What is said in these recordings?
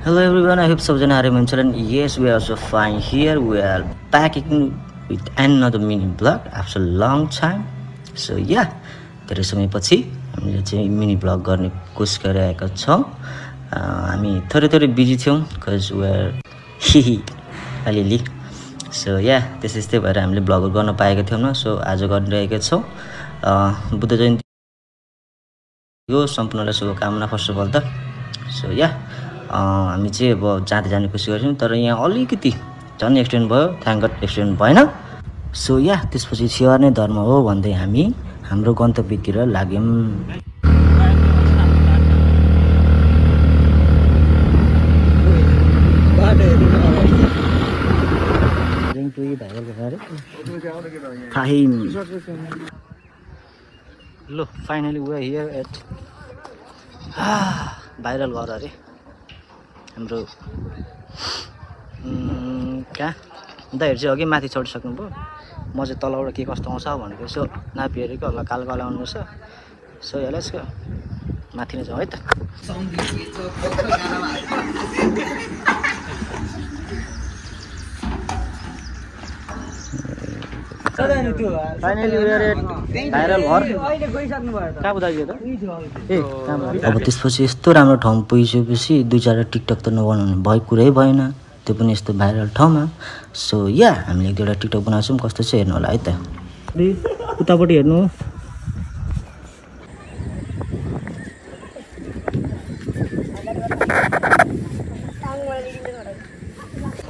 Hello everyone, I hope सबजना आराम हुनुहुन्छ and yes, we are also fine here. We are back with another mini vlog after a long time. So yeah, धेरै समयपछि हामीले चाहिँ mini vlog गर्ने कोसिस गरिरहेका छौं. हामी थोरै बिजी थियौं cuz we are अलिअलि. So yeah, त्यस्तै भएर हामीले भ्लगहरु गर्न पाएका थियौं. So आज गरिरहेका छौं. बुद्ध जयन्तीको सम्पूर्णलाई शुभकामना फर्स्ट अफ अल त. So yeah, हामी चाहिँ अब जाने कोसिस गर्छौं तर यहाँ अलिकति झन् एक्सिडेन्ट भयो. थ्यांक गॉड एक्सिडेन्ट भएन. सो या त्यसपछि सेवा नै धर्म हो भन्दै हामी हाम्रो गन्तव्यतिर लाग्यौं. लो finally we are here at viral घर अरे हाम्रो कहाँ दाइहरु चाहिँ अघि माथि चढिसक्नु भयो. म चाहिँ तलबाट के कस्तो आउँछ भनेको यसो नापी हेरेको होला कालो आउनु छ. सो लेट्स गो माथि नै जाउँ है त. Finally we are at viral घर. कहाँ पुग्यो त? ए अब त्यसपछि यस्तो राम्रो ठाउँ पुगिसकेपछि दुई चारवटा टिकटक त नबनाउनु भए कुरै भएन, त्यो पनि यस्तो भाइरल ठाउँमा. सो या हामीले एक दुईवटा टिकटक बनाउँछौँ. कस्तो छ हेर्नु होला है त. उतापट्टि हेर्नु.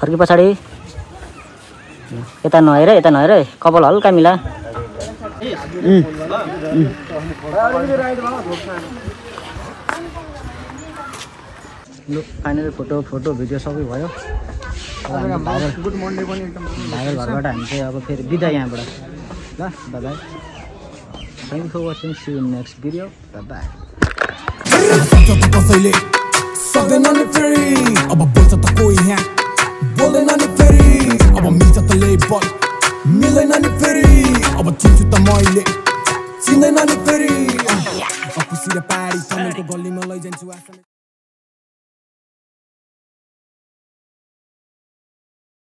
फर्के पछाडि यता नहेर कपाल हल्का मिला. लु फाइनली फोटो भिडियो सबै भयो. गुड मर्निङ पनि एकदम भाइरल घरबाट हामी चाहिँ अब फेरि बिदा यहाँबाट. ल bye bye. Thank you for watching. See you in next video. Bye bye. सक्दैन नि फेरि अब बोल्छ त कोही यहाँ बोल्दैन नि फेरि अब मिल्छ त लेबल मिल्दैन नि फेरि अब चिन्छु त मैले चिन्दैन नि फेरि खुसी र पारी तपाईँको गल्लीमा लैजान्छु.